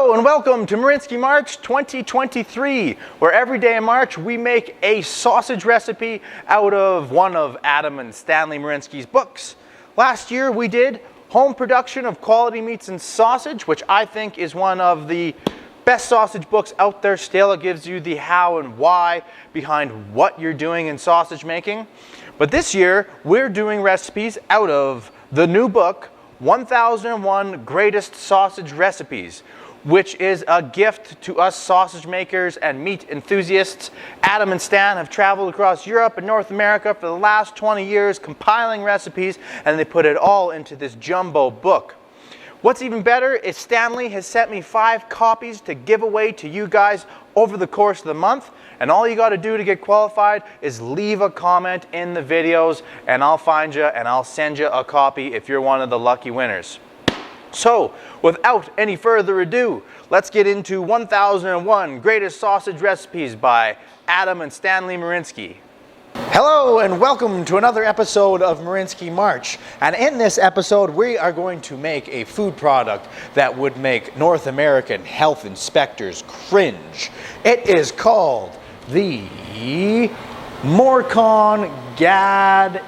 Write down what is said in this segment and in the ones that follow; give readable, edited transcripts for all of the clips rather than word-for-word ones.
Hello and welcome to Marinsky March 2023, where every day in March we make a sausage recipe out of one of Adam and Stanley Marinsky's books. Last year we did home production of quality meats and sausage, which I think is one of the best sausage books out there still. It gives you the how and why behind what you're doing in sausage making. But this year we're doing recipes out of the new book, 1001 Greatest Sausage Recipes, which is a gift to us sausage makers and meat enthusiasts. Adam and Stan have traveled across Europe and North America for the last 20 years compiling recipes, and they put it all into this jumbo book. What's even better is Stanley has sent me 5 copies to give away to you guys over the course of the month, and all you got to do to get qualified is leave a comment in the videos and I'll find you and I'll send you a copy if you're one of the lucky winners. So, without any further ado, let's get into 1001 Greatest Sausage Recipes by Adam and Stanley Marinsky. Hello and welcome to another episode of Marinsky March. And in this episode, we are going to make a food product that would make North American health inspectors cringe. It is called the Morcon Gaditano.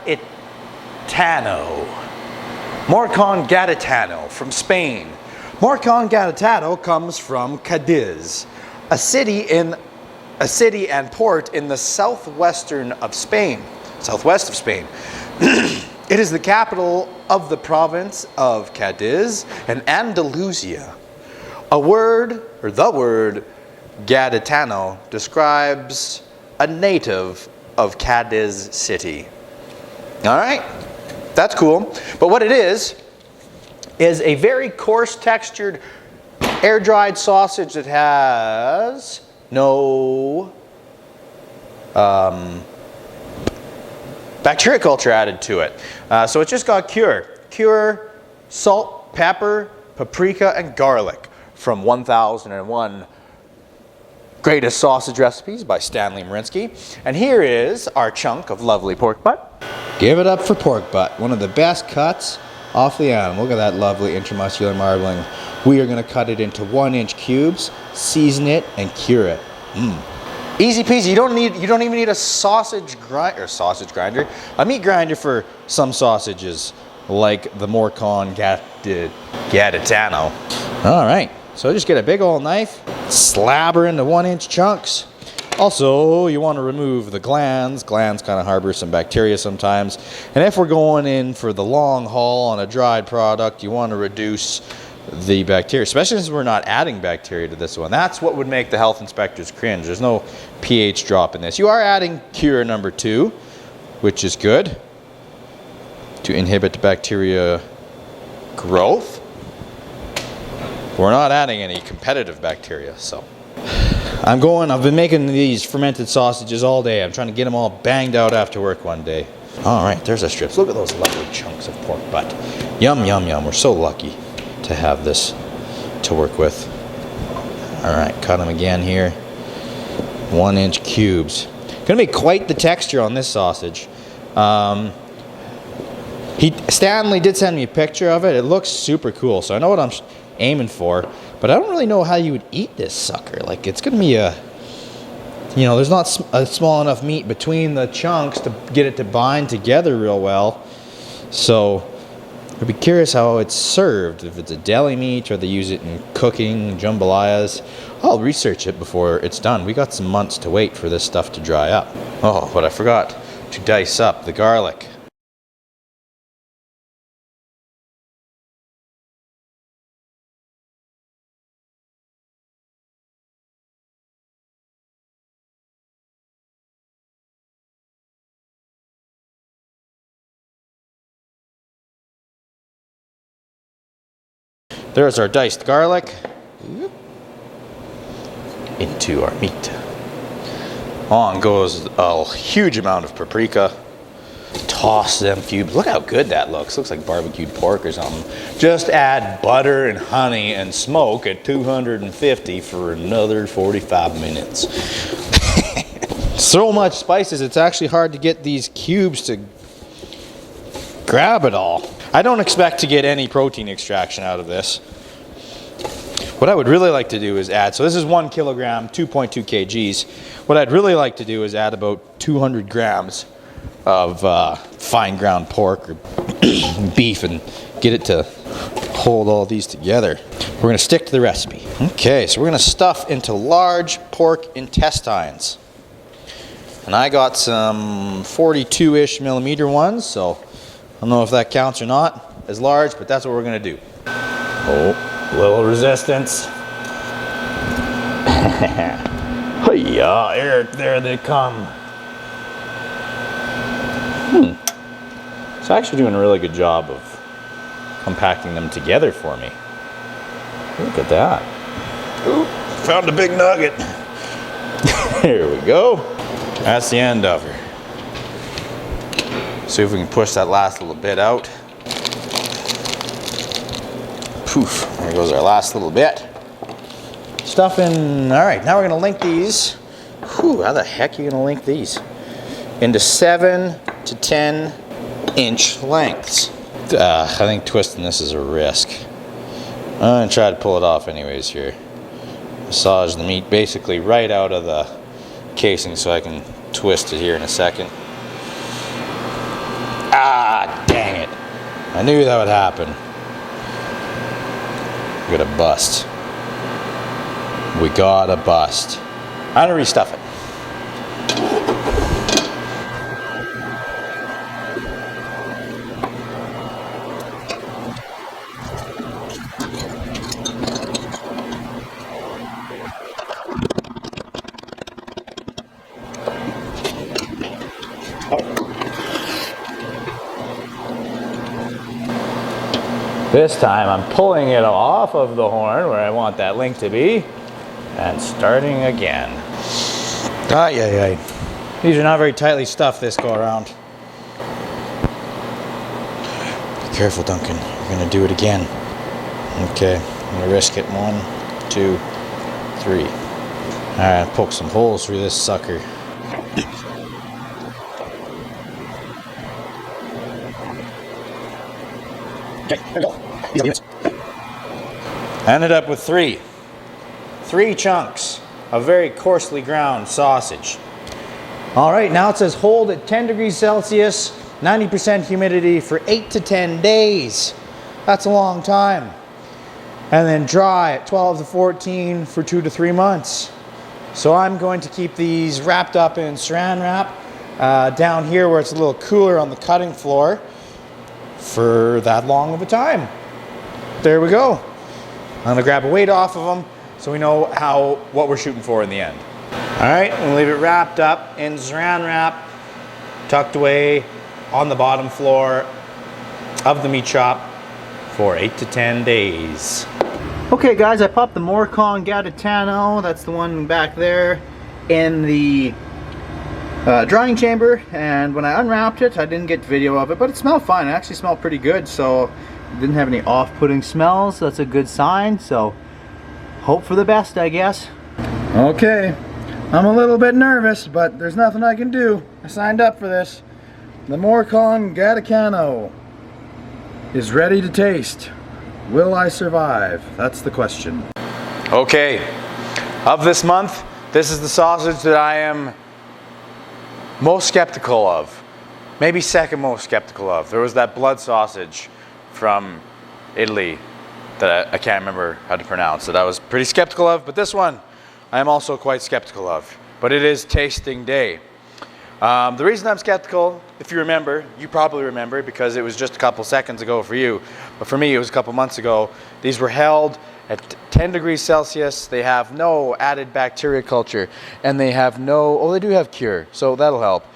Morcon Gaditano from Spain. Morcon Gaditano comes from Cadiz, a city and port in the southwest of Spain. It is the capital of the province of Cadiz in Andalusia. The word Gaditano describes a native of Cadiz city. All right, that's cool. But what it is a very coarse textured air-dried sausage that has no bacteria culture added to it. So it's just got cure, salt, pepper, paprika, and garlic from 1001 Greatest Sausage Recipes by Stanley Marinsky. And here is our chunk of lovely pork butt. Give it up for pork butt, one of the best cuts off the animal. Look at that lovely intramuscular marbling. We are going to cut it into 1-inch cubes, season it, and cure it. Easy peasy. You don't even need a a meat grinder for some sausages, like the Morcon Gaditano. All right, so just get a big old knife, slab her into 1-inch chunks. Also, you want to remove the glands. Glands kind of harbor some bacteria sometimes. And if we're going in for the long haul on a dried product, you want to reduce the bacteria, especially since we're not adding bacteria to this one. That's what would make the health inspectors cringe. There's no pH drop in this. You are adding cure number 2, which is good, to inhibit the bacteria growth. We're not adding any competitive bacteria, so. I've been making these fermented sausages all day. I'm trying to get them all banged out after work one day. All right, there's our strips. Look at those lovely chunks of pork butt. Yum, yum, yum. We're so lucky to have this to work with. All right, cut them again here. 1-inch cubes. Gonna be quite the texture on this sausage. Stanley did send me a picture of it. It looks super cool, so I know what I'm aiming for. But I don't really know how you would eat this sucker. Like, it's gonna be there's not a small enough meat between the chunks to get it to bind together real well. So I'd be curious how it's served, if it's a deli meat or they use it in cooking, jambalayas. I'll research it before it's done. We got some months to wait for this stuff to dry up. Oh, but I forgot to dice up the garlic. There's our diced garlic into our meat. On goes a huge amount of paprika. Toss them cubes. Look how good that looks. Looks like barbecued pork or something. Just add butter and honey and smoke at 250 for another 45 minutes. So much spices, it's actually hard to get these cubes to grab it all. I don't expect to get any protein extraction out of this. What I would really like to do is add, so this is 1 kilogram, 2.2 kgs. What I'd really like to do is add about 200 grams of fine ground pork or beef and get it to hold all these together. We're going to stick to the recipe. Okay, so we're going to stuff into large pork intestines. And I got some 42-ish millimeter ones, so I don't know if that counts or not as large, but that's what we're going to do. Oh, little resistance. Yeah, there they come. It's actually doing a really good job of compacting them together for me. Look at that. Ooh, found a big nugget. Here we go. That's the end of her. See if we can push that last little bit out. Poof, there goes our last little bit. Stuff in, all right, now we're gonna link these. Whew, how the heck are you gonna link these? Into 7 to 10 inch lengths. I think twisting this is a risk. I'm gonna try to pull it off anyways here. Massage the meat basically right out of the casing so I can twist it here in a second. Ah, dang it. I knew that would happen. We gotta bust. We gotta bust. I'm gonna restuff it. This time I'm pulling it off of the horn where I want that link to be and starting again. These are not very tightly stuffed this go around. Be careful, Duncan. You're gonna do it again. Okay, I'm gonna risk it. 1, 2, 3. Alright, poke some holes through this sucker. Okay, there we go. These are units. Ended up with 3 chunks of very coarsely ground sausage. All right, now it says hold at 10 degrees Celsius, 90% humidity for 8 to 10 days. That's a long time. And then dry at 12 to 14 for 2 to 3 months. So I'm going to keep these wrapped up in saran wrap down here where it's a little cooler on the cutting floor for that long of a time. There we go. I'm gonna grab a weight off of them so we know what we're shooting for in the end. All right, we'll leave it wrapped up in saran wrap, tucked away on the bottom floor of the meat shop for 8 to 10 days. Okay guys, I popped the Morcon Gaditano, that's the one back there, in the drying chamber, and when I unwrapped it, I didn't get video of it, but it smelled fine. It actually smelled pretty good, so it didn't have any off-putting smells, so that's a good sign. So hope for the best, I guess. Okay, I'm a little bit nervous, but there's nothing I can do. I signed up for this. The Morcon Gaditano is ready to taste. Will I survive? That's the question. Okay, of this month, this is the sausage that I am most skeptical of. Maybe second most skeptical of. There was that blood sausage from Italy that I can't remember how to pronounce, that I was pretty skeptical of, but this one I am also quite skeptical of. But it is tasting day. The reason I'm skeptical, if you remember, you probably remember because it was just a couple seconds ago for you, but for me it was a couple months ago. These were held at 10 degrees Celsius. They have no added bacteria culture, and they have no, oh, they do have cure, so that'll help.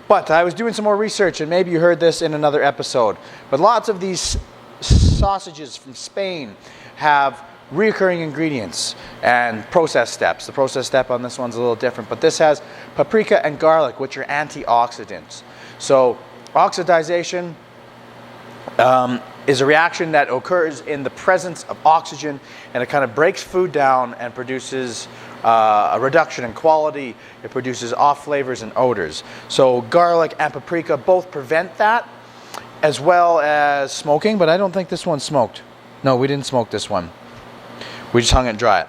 But I was doing some more research, and maybe you heard this in another episode, but lots of these sausages from Spain have recurring ingredients and process steps. The process step on this one's a little different, but this has paprika and garlic, which are antioxidants. So oxidization is a reaction that occurs in the presence of oxygen, and it kind of breaks food down and produces a reduction in quality. It produces off flavors and odors. So garlic and paprika both prevent that, as well as smoking, but I don't think this one's smoked. No, we didn't smoke this one. We just hung it and dry it.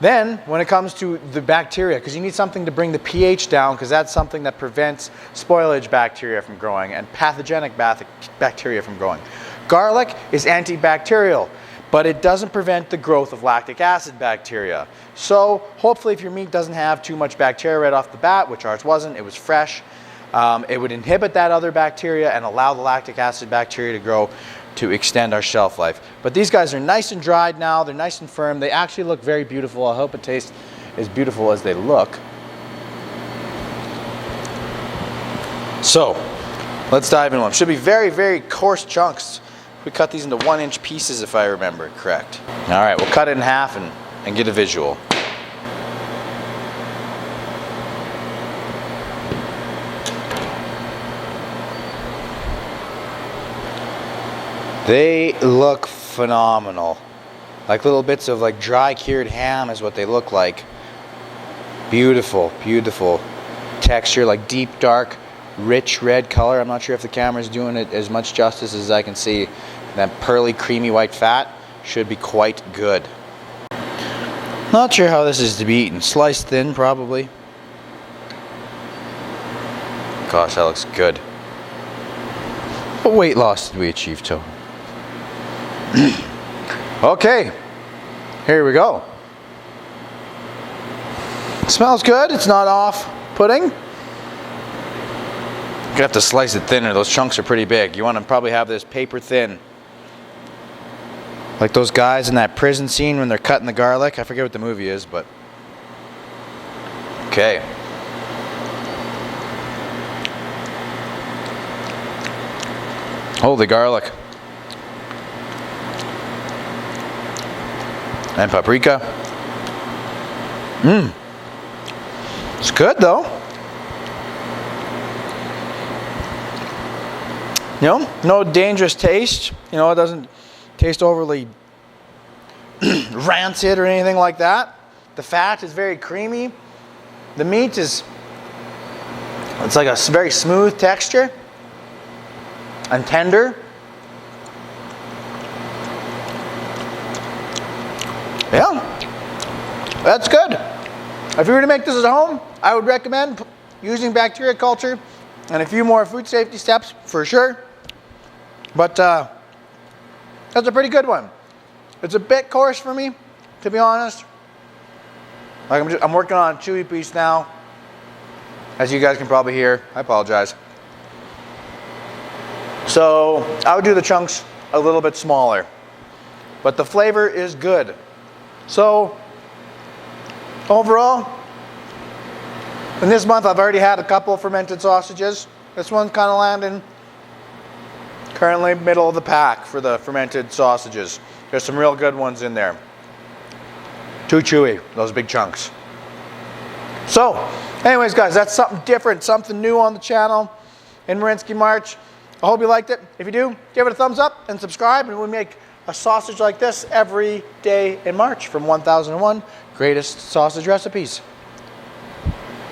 Then, when it comes to the bacteria, because you need something to bring the pH down, because that's something that prevents spoilage bacteria from growing and pathogenic bacteria from growing. Garlic is antibacterial, but it doesn't prevent the growth of lactic acid bacteria. So, hopefully if your meat doesn't have too much bacteria right off the bat, which ours wasn't, it was fresh, it would inhibit that other bacteria and allow the lactic acid bacteria to grow to extend our shelf life. But these guys are nice and dried now. They're nice and firm. They actually look very beautiful. I hope it tastes as beautiful as they look. So, let's dive into them. Should be very, very coarse chunks. We cut these into 1-inch pieces if I remember correct. All right, we'll cut it in half and get a visual. They look phenomenal. Like little bits of like dry cured ham is what they look like. Beautiful, beautiful texture, like deep, dark, rich red color. I'm not sure if the camera's doing it as much justice as I can see. That pearly, creamy white fat should be quite good. Not sure how this is to be eaten. Sliced thin, probably. Gosh, that looks good. What weight loss did we achieve, Toe? Okay, here we go. Smells good. It's not off-putting. You have to slice it thinner. Those chunks are pretty big. You want to probably have this paper thin. Like those guys in that prison scene when they're cutting the garlic. I forget what the movie is, but... Okay. Holy garlic. And paprika. It's good though. You know, no dangerous taste. You know, it doesn't taste overly rancid or anything like that. The fat is very creamy. The meat is, it's like a very smooth texture and tender. Yeah, that's good. If you were to make this at home, I would recommend using bacteria culture and a few more food safety steps for sure. But that's a pretty good one. It's a bit coarse for me, to be honest. Like I'm working on a chewy piece now. As you guys can probably hear, I apologize. So I would do the chunks a little bit smaller. But the flavor is good. So, overall, in this month I've already had a couple of fermented sausages. This one's kind of landing currently middle of the pack for the fermented sausages. There's some real good ones in there. Too chewy, those big chunks. So, anyways guys, that's something different, something new on the channel in Marinsky March. I hope you liked it. If you do, give it a thumbs up and subscribe, and we make a sausage like this every day in March from 1001 Greatest Sausage Recipes.